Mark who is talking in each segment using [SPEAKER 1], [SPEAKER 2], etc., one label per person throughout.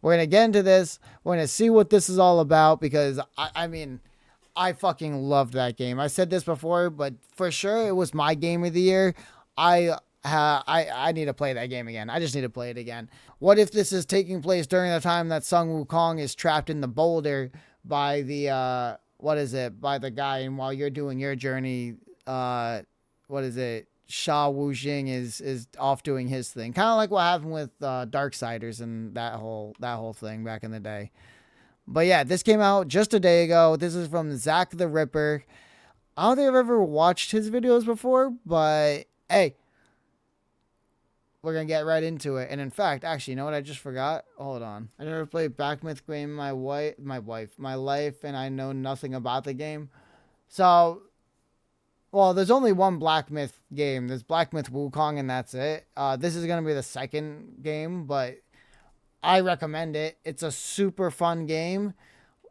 [SPEAKER 1] We're going to get into this. We're going to see what this is all about because, I mean, I fucking loved that game. I said this before, but for sure it was my game of the year. I need to play that game again. I just need to play it again. What if this is taking place during the time that Sun Wukong is trapped in the boulder by the, by the guy, and while you're doing your journey, Sha Wujing is off doing his thing. Kind of like what happened with Darksiders and that whole thing back in the day. But yeah, this came out just a day ago. This is from Zach the Ripper. I don't think I've ever watched his videos before, but hey, we're going to get right into it. And in fact, actually, you know what I just forgot? Hold on. I never played Black Myth game my life, and I know nothing about the game. So, well, there's only one Black Myth game. There's Black Myth Wukong, and that's it. This is going to be the second game, but I recommend it. It's a super fun game.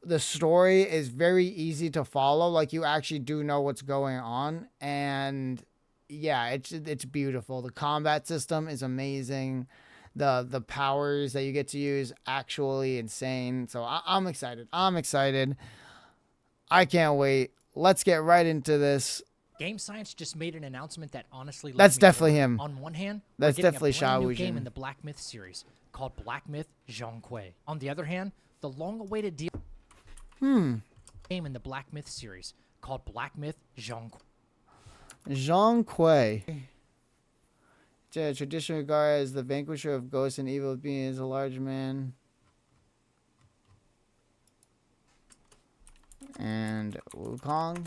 [SPEAKER 1] The story is very easy to follow. Like, you actually do know what's going on, and yeah, it's beautiful. The combat system is amazing. The powers that you get to use actually insane. So I'm excited. I can't wait. Let's get right into this.
[SPEAKER 2] Game Science just made an announcement that honestly
[SPEAKER 1] that's definitely him.
[SPEAKER 2] On one hand,
[SPEAKER 1] that's
[SPEAKER 2] we're getting
[SPEAKER 1] definitely
[SPEAKER 2] a brand new
[SPEAKER 1] Xiao
[SPEAKER 2] game
[SPEAKER 1] Wujing.
[SPEAKER 2] in the Black Myth series called Black Myth Zhong Kui. On the other hand, the long-awaited game in the Black Myth series called Black Myth Zhong Kui.
[SPEAKER 1] Zhong Kui, traditionally regarded as the vanquisher of ghosts and evil beings, a large man. And Wukong.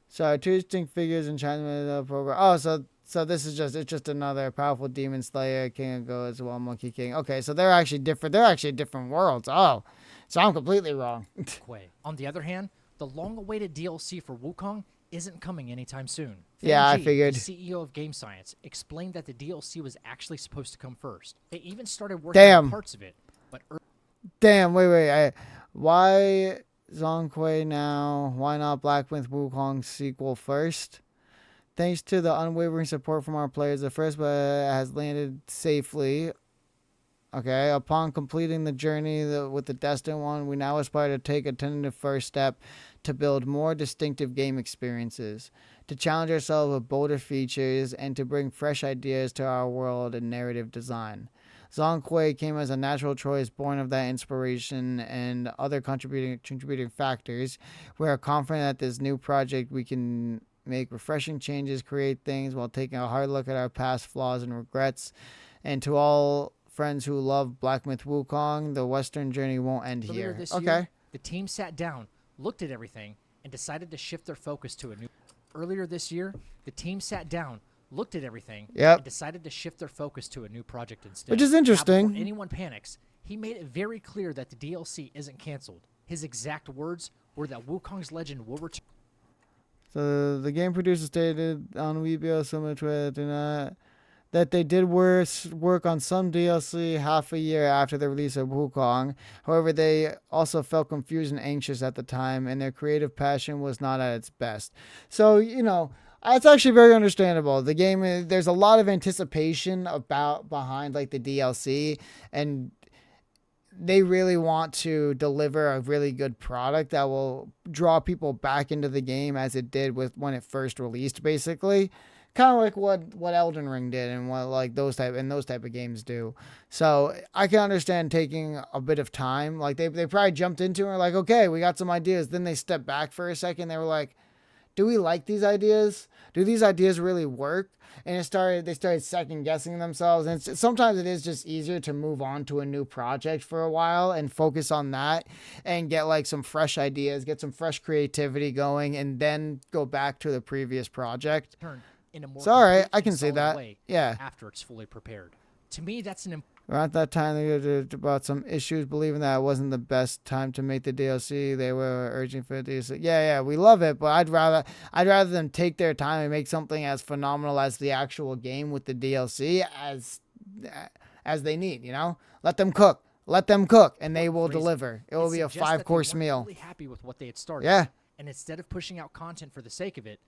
[SPEAKER 1] So two distinct figures in China program. Oh, so this is just another powerful demon slayer, king of ghosts, well, monkey king. Okay, so they're actually different. They're actually different worlds. Oh, so I'm completely wrong.
[SPEAKER 2] On the other hand, the long-awaited DLC for Wukong isn't coming anytime soon.
[SPEAKER 1] Yeah, I
[SPEAKER 2] G,
[SPEAKER 1] figured.
[SPEAKER 2] The CEO of Game Science explained that the DLC was actually supposed to come first. They even started working on parts of it, but
[SPEAKER 1] damn, wait. Why Zhong Kui now? Why not Black Myth Wukong sequel first? Thanks to the unwavering support from our players, the first has landed safely. Okay, upon completing the journey with the Destined One, we now aspire to take a tentative first step to build more distinctive game experiences, to challenge ourselves with bolder features, and to bring fresh ideas to our world and narrative design. Zhong Kui came as a natural choice born of that inspiration and other contributing factors. We are confident that this new project we can make refreshing changes, create things while taking a hard look at our past flaws and regrets. And to all friends who love Black Myth Wukong, the Western journey won't end here.
[SPEAKER 2] This year, the team sat down, looked at everything, and decided to shift their focus to a new. Earlier this year, the team sat down, looked at everything, and decided to shift their focus to a new project instead.
[SPEAKER 1] Which is interesting.
[SPEAKER 2] Now, before anyone panics, he made it very clear that the DLC isn't canceled. His exact words were that Wukong's legend will return.
[SPEAKER 1] So the game producer stated on Weebio similar to that they did work on some DLC half a year after the release of Wukong. However, they also felt confused and anxious at the time, and their creative passion was not at its best. So, you know, it's actually very understandable. The game, there's a lot of anticipation behind like the DLC, and they really want to deliver a really good product that will draw people back into the game as it did with when it first released, basically. Kind of like what Elden Ring did and what like those type of games do. So I can understand taking a bit of time. Like they probably jumped into it and were like, okay, we got some ideas. Then they stepped back for a second. They were like, do we like these ideas? Do these ideas really work? And they started second guessing themselves. And sometimes it is just easier to move on to a new project for a while and focus on that and get like some fresh ideas, get some fresh creativity going, and then go back to the previous project.
[SPEAKER 2] In a more
[SPEAKER 1] sorry, I can say that. Yeah.
[SPEAKER 2] After it's fully prepared. To me, that's an
[SPEAKER 1] around that time they talked about some issues, believing that it wasn't the best time to make the DLC. They were urging for the DLC. Yeah, we love it, but I'd rather them take their time and make something as phenomenal as the actual game with the DLC as they need. You know, let them cook, and they will deliver. It will be a 5-course meal.
[SPEAKER 2] Really happy with what they had started.
[SPEAKER 1] Yeah.
[SPEAKER 2] And instead of pushing out content for the sake of it,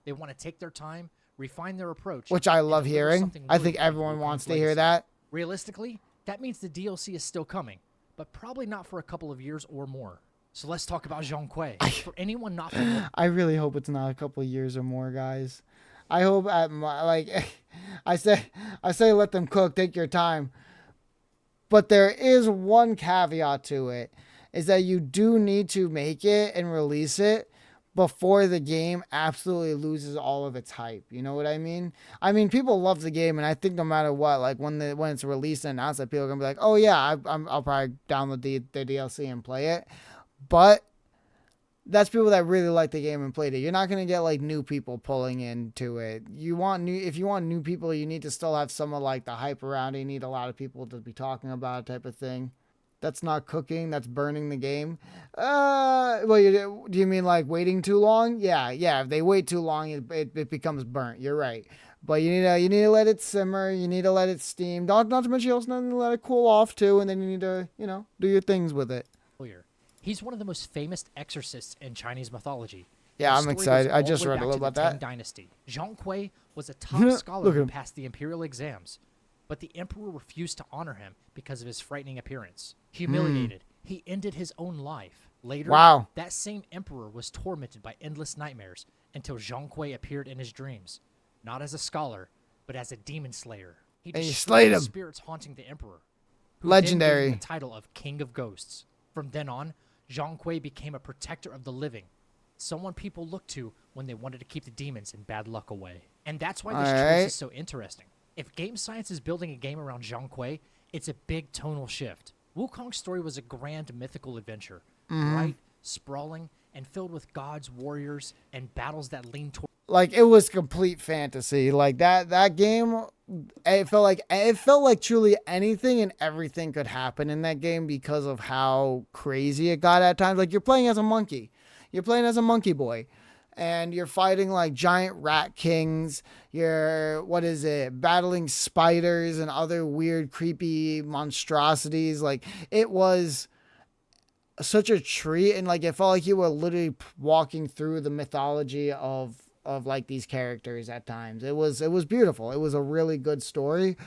[SPEAKER 2] they want to take their time, refine their approach,
[SPEAKER 1] which I love hearing. I think everyone wants to hear that.
[SPEAKER 2] Realistically, That means the DLC is still coming, but probably not for a couple of years or more. So let's talk about Zhong Kui. For anyone not familiar,
[SPEAKER 1] I really hope it's not a couple of years or more, guys. I hope I say let them cook, take your time. But there is one caveat to it, is that you do need to make it and release it before the game absolutely loses all of its hype. You know what I mean? I mean, people love the game, and I think no matter what, like when it's released and announced, that people are gonna be like, "Oh yeah, I'll probably download the DLC and play it." But that's people that really like the game and played it. You're not gonna get like new people pulling into it. If you want new people, you need to still have some of like the hype around it. You need a lot of people to be talking about it, type of thing. That's not cooking. That's burning the game. Do you mean like waiting too long? Yeah. If they wait too long, it becomes burnt. You're right. But you need to let it simmer. You need to let it steam. Not to mention you also need to let it cool off too, and then you need to do your things with it.
[SPEAKER 2] he's one of the most famous exorcists in Chinese mythology.
[SPEAKER 1] Yeah, I'm excited. I just read a little about that.
[SPEAKER 2] Dynasty. Zhong Kui was a top scholar who passed the imperial exams, but the emperor refused to honor him because of his frightening appearance. Humiliated, he ended his own life. Later, that same emperor was tormented by endless nightmares until Zhong Kui appeared in his dreams, not as a scholar, but as a demon slayer. He destroyed the spirits haunting the emperor, who
[SPEAKER 1] legendary
[SPEAKER 2] then gave him the title of King of Ghosts. From then on, Zhong Kui became a protector of the living, someone people looked to when they wanted to keep the demons and bad luck away. And that's why this choice is so interesting. If Game Science is building a game around Zhong Kui, it's a big tonal shift. Wukong's story was a grand mythical adventure, bright, sprawling, and filled with gods, warriors, and battles that lean toward.
[SPEAKER 1] Like, it was complete fantasy. Like that game, it felt like truly anything and everything could happen in that game because of how crazy it got at times. Like, you're playing as a monkey. You're playing as a monkey boy. And you're fighting like giant rat kings. You're, battling spiders and other weird, creepy monstrosities. Like, it was such a treat. And like, it felt like you were literally walking through the mythology of like these characters at times. It was beautiful. It was a really good story.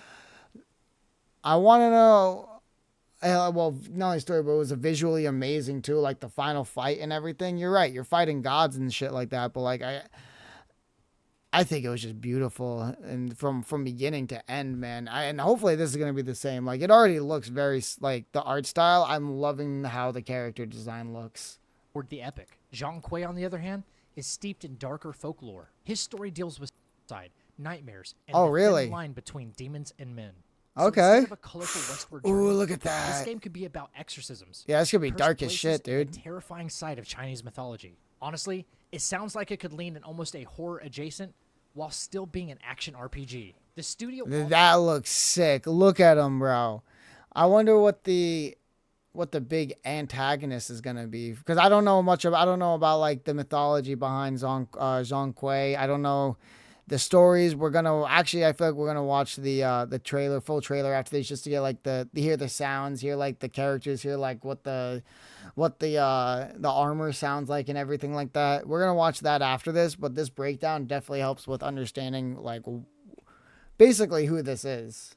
[SPEAKER 1] I want to know, well, not only story, but it was a visually amazing too, like the final fight and everything. You're right, you're fighting gods and shit like that, but like I think it was just beautiful, and from beginning to end, man. And hopefully this is going to be the same. Like, it already looks very, like, the art style, I'm loving how the character design looks.
[SPEAKER 2] Toward the epic. Zhong Kui, on the other hand, is steeped in darker folklore. His story deals with suicide, nightmares, and the thin line between demons and men. So instead of a colorful westward journey,
[SPEAKER 1] ooh, look at that.
[SPEAKER 2] This game could be about exorcisms.
[SPEAKER 1] Yeah, it's going to be dark as shit, dude.
[SPEAKER 2] A terrifying side of Chinese mythology. Honestly, it sounds like it could lean in almost a horror adjacent while still being an action RPG. The studio...
[SPEAKER 1] That looks sick. Look at him, bro. I wonder what the big antagonist is gonna be, because I don't know about like the mythology behind Zhong Kui. I don't know the stories. I feel like we're gonna watch the full trailer after this, just to get like hear the sounds, hear like the characters, hear like what the armor sounds like and everything like that. We're gonna watch that after this, but this breakdown definitely helps with understanding like basically who this is.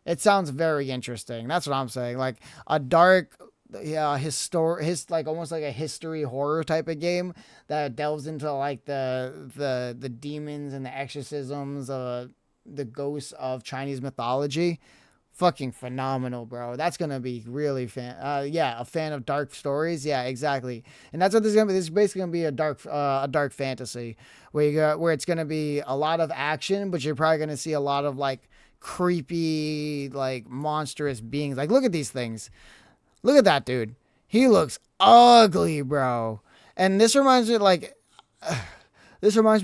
[SPEAKER 1] It sounds very interesting. That's what I'm saying. Like a dark, like almost like a history horror type of game that delves into like the demons and the exorcisms, the ghosts of Chinese mythology. Fucking phenomenal, bro. That's gonna be really a fan of dark stories. Yeah, exactly. And that's what this is gonna be. This is basically gonna be a dark fantasy where it's gonna be a lot of action, but you're probably gonna see a lot of like creepy, like monstrous beings. Like, look at these things. Look at that dude. He looks ugly, bro. And this reminds me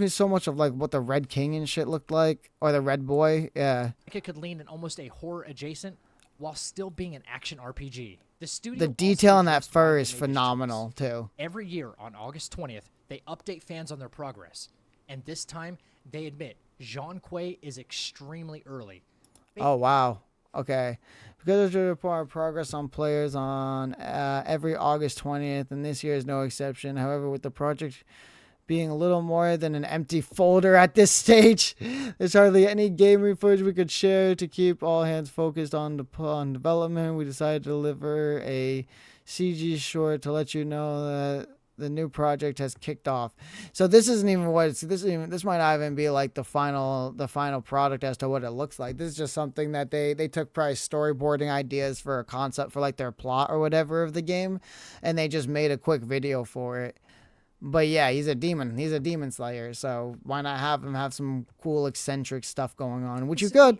[SPEAKER 1] so much of like what the Red King and shit looked like, or the Red Boy. Yeah.
[SPEAKER 2] It could lean in almost a horror adjacent while still being an action RPG. The
[SPEAKER 1] detail on that fur is phenomenal too.
[SPEAKER 2] Every year on August 20th, they update fans on their progress, and this time they admit Zhong Kui is extremely early.
[SPEAKER 1] Oh wow. Okay. Because we report progress on players on every August 20th, and this year is no exception. However, with the project being a little more than an empty folder at this stage. There's hardly any gaming footage we could share to keep all hands focused on development. We decided to deliver a CG short to let you know that the new project has kicked off. So this isn't even what it's, this might not even be like the final product as to what it looks like. This is just something that they took probably storyboarding ideas for a concept for like their plot or whatever of the game, and they just made a quick video for it. But yeah, he's a demon. He's a demon slayer. So why not have him have some cool eccentric stuff going on, which you could.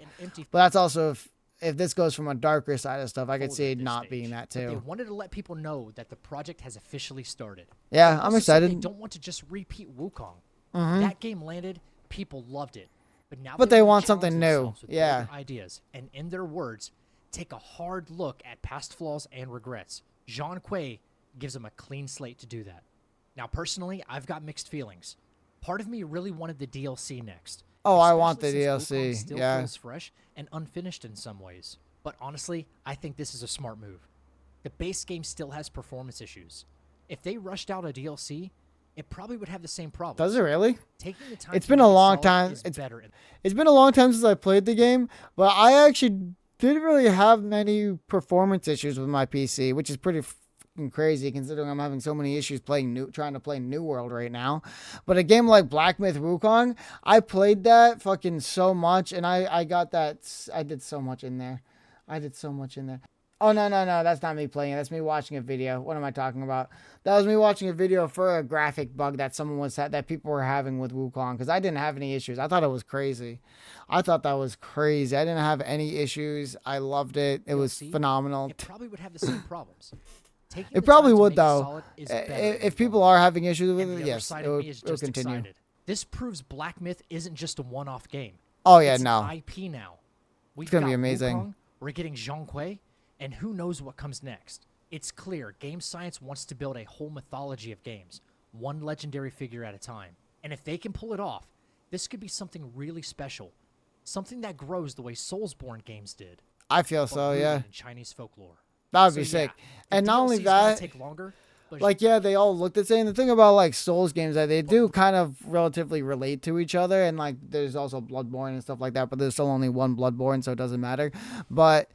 [SPEAKER 1] But that's also if this goes from a darker side of stuff, I could see it not being that too.
[SPEAKER 2] But they wanted to let people know that the project has officially started.
[SPEAKER 1] Yeah, I'm excited.
[SPEAKER 2] They don't want to just repeat Wukong. That game landed, people loved it. But now
[SPEAKER 1] they want something new. Yeah.
[SPEAKER 2] Ideas, and in their words, take a hard look at past flaws and regrets. Zhong Kui gives them a clean slate to do that. Now, personally, I've got mixed feelings. Part of me really wanted the DLC next.
[SPEAKER 1] Oh, I want the
[SPEAKER 2] DLC.
[SPEAKER 1] DLC.
[SPEAKER 2] Still feels fresh and unfinished in some ways. But honestly, I think this is a smart move. The base game still has performance issues. If they rushed out a DLC, it probably would have the same problem.
[SPEAKER 1] Does it really?
[SPEAKER 2] Taking the time.
[SPEAKER 1] It's been a long time. It's been a long time since I played the game, but I actually didn't really have many performance issues with my PC, which is pretty crazy considering I'm having so many issues trying to play New World right now. But a game like Black Myth Wukong, I played that fucking so much, and I got that. I did so much in there. Oh, no, that's not me playing it. That's me watching a video. What am I talking about? That was me watching a video for a graphic bug that that people were having with Wukong, because I didn't have any issues. I thought it was crazy. I didn't have any issues. I loved it. It was phenomenal.
[SPEAKER 2] It probably would have the same problems.
[SPEAKER 1] It probably would, though. If people are having issues with it, yes, it will continue.
[SPEAKER 2] Excited. This proves Black Myth isn't just a one-off game.
[SPEAKER 1] Oh, yeah,
[SPEAKER 2] it's
[SPEAKER 1] no.
[SPEAKER 2] an IP now.
[SPEAKER 1] It's going to be amazing.
[SPEAKER 2] Wukong, we're getting Zhong Kui, and who knows what comes next. It's clear Game Science wants to build a whole mythology of games, one legendary figure at a time. And if they can pull it off, this could be something really special. Something that grows the way Soulsborne games did.
[SPEAKER 1] I feel so, yeah.
[SPEAKER 2] In Chinese folklore.
[SPEAKER 1] That would be sick. And not only that,
[SPEAKER 2] take longer,
[SPEAKER 1] like, yeah, they all look the same. The thing about, like, Souls games, that they do kind of relatively relate to each other. And, like, there's also Bloodborne and stuff like that. But there's still only one Bloodborne, so it doesn't matter. But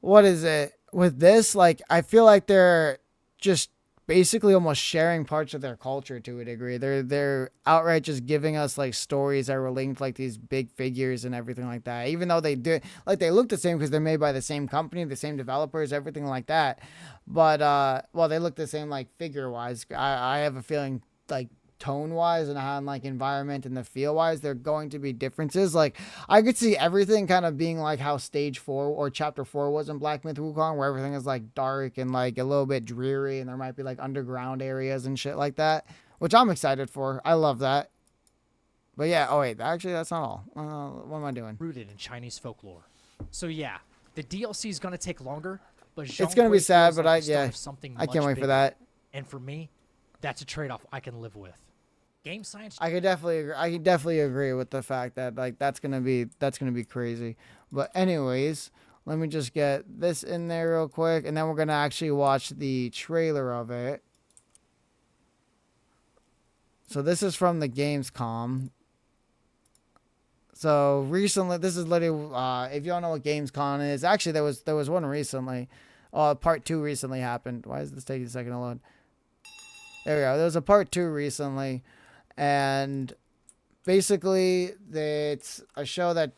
[SPEAKER 1] what is it? With this, like, I feel like they're just basically almost sharing parts of their culture to a degree. They're outright just giving us like stories that relate to like these big figures and everything like that. Even though they look the same because they're made by the same company, the same developers, everything like that. But well, they look the same like figure wise. I have a feeling like tone wise and how like environment and the feel wise they're going to be differences. Like I could see everything kind of being like how stage 4 or chapter 4 was in Black Myth Wukong, where everything is like dark and like a little bit dreary and there might be like underground areas and shit like that, which I'm excited for. I love that. But yeah, oh wait, actually that's not all. What am I doing?
[SPEAKER 2] Rooted in Chinese folklore. So yeah, the DLC is going to take longer, but
[SPEAKER 1] it's going to be sad, but I can't wait for that.
[SPEAKER 2] And for me, that's a trade-off I can live with. Game Science.
[SPEAKER 1] I could definitely agree with the fact that like that's gonna be crazy. But anyways, let me just get this in there real quick, and then we're gonna actually watch the trailer of it. So this is from the Gamescom. So recently, this is literally if you don't know what Gamescom is, actually there was one recently. Part 2 recently happened. Why is this taking a second to load? There we go. There was a part 2 recently. And basically, it's a show that,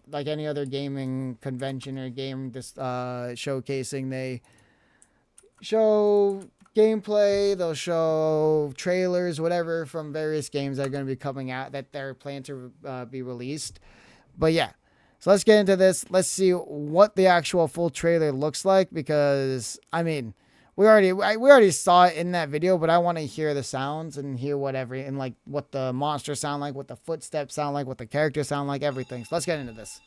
[SPEAKER 1] like any other gaming convention or game showcasing, they show gameplay, they'll show trailers, whatever, from various games that are going to be coming out that they're planned to be released. But yeah, so let's get into this. Let's see what the actual full trailer looks like, because, I mean, we already saw it in that video, but I want to hear the sounds and hear and like what the monsters sound like, what the footsteps sound like, what the characters sound like, everything. So let's get into this.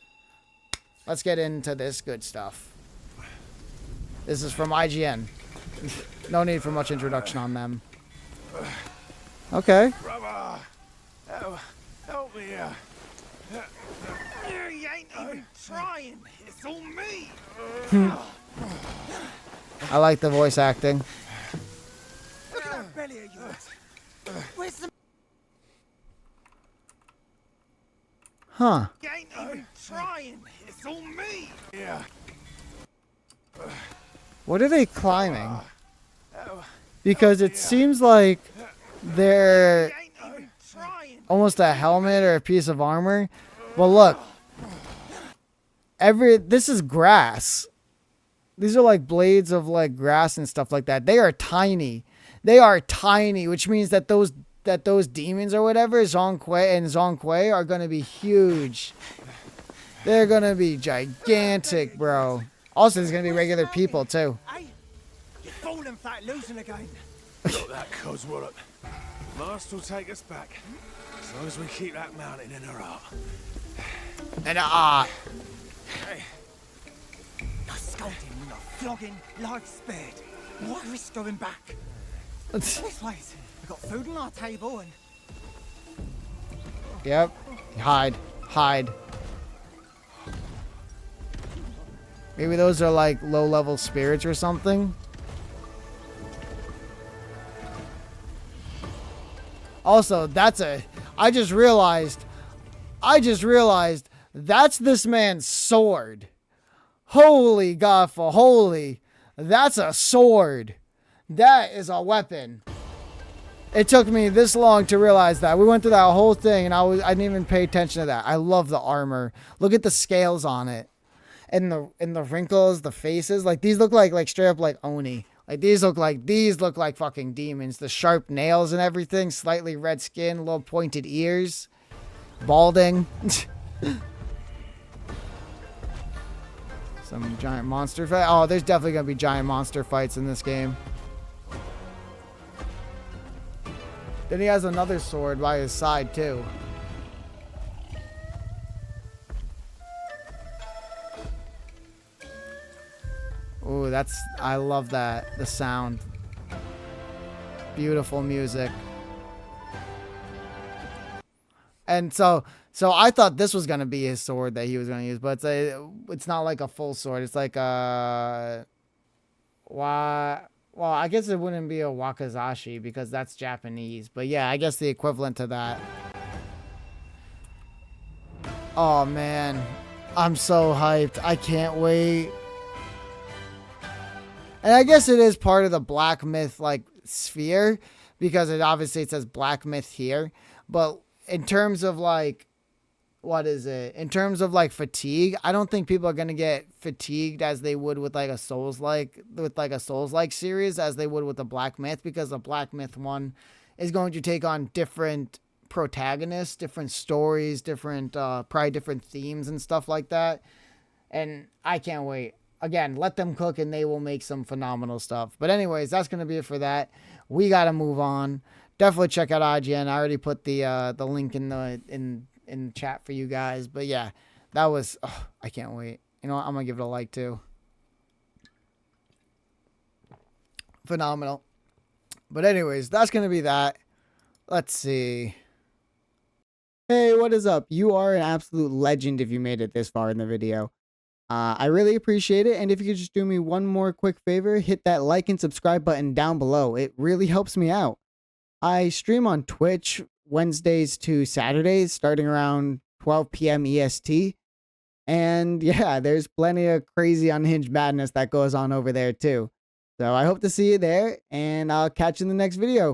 [SPEAKER 1] Let's get into this good stuff. This is from IGN. No need for much introduction on them. Okay.
[SPEAKER 3] Brother, help me. You ain't even trying. It's all me.
[SPEAKER 1] I like the voice acting.
[SPEAKER 3] Look at that belly of yours. Where's the...
[SPEAKER 1] Huh.
[SPEAKER 3] You ain't even trying. It's all me. Yeah.
[SPEAKER 1] What are they climbing? Because it seems like they're
[SPEAKER 3] You ain't even trying.
[SPEAKER 1] almost a helmet or a piece of armor. Well, look. This is grass. These are like blades of like grass and stuff like that. They are tiny. They are tiny, which means that those demons or whatever, Zhong Kui are going to be huge. They're going to be gigantic, bro. Also, there's going to be regular people too.
[SPEAKER 3] Hey, you're falling flat losing again.
[SPEAKER 4] Got that coswallop. Last will take us back. As long as we keep that mountain in her heart.
[SPEAKER 1] And
[SPEAKER 3] No scolding, no flogging, life spared. Why risk going back? This way. We've got food on our table and...
[SPEAKER 1] Yep. Hide. Maybe those are like low-level spirits or something. Also, I just realized that's this man's sword. Holy God, that's a sword. That is a weapon. It took me this long to realize that. We went through that whole thing and I didn't even pay attention to that. I love the armor. Look at the scales on it. And the wrinkles, the faces. Like these look like straight up like Oni. Like these look like fucking demons. The sharp nails and everything, slightly red skin, little pointed ears, balding. Some giant monster fight. Oh, there's definitely gonna be giant monster fights in this game. Then he has another sword by his side too. Ooh, I love that. The sound. Beautiful music. And so I thought this was going to be his sword that he was going to use, but it's not like a full sword. It's like well, I guess it wouldn't be a wakizashi because that's Japanese, but yeah, I guess the equivalent to that. Oh man, I'm so hyped. I can't wait. And I guess it is part of the black myth like sphere because it says black myth here, but in terms of like, what is it? In terms of like fatigue, I don't think people are going to get fatigued as they would with like a Souls-like series as they would with the Black Myth, because the Black Myth one is going to take on different protagonists, different stories, probably different themes and stuff like that. And I can't wait. Again, let them cook and they will make some phenomenal stuff. But anyways, that's going to be it for that. We got to move on. Definitely check out IGN. I already put the link in the chat for you guys. But yeah, that was, I can't wait. You know what? I'm going to give it a like too. Phenomenal. But anyways, that's going to be that. Let's see. Hey, what is up? You are an absolute legend if you made it this far in the video. I really appreciate it. And if you could just do me one more quick favor, hit that like and subscribe button down below. It really helps me out. I stream on Twitch Wednesdays to Saturdays starting around 12 p.m. EST. And yeah, there's plenty of crazy unhinged madness that goes on over there too. So I hope to see you there, and I'll catch you in the next video.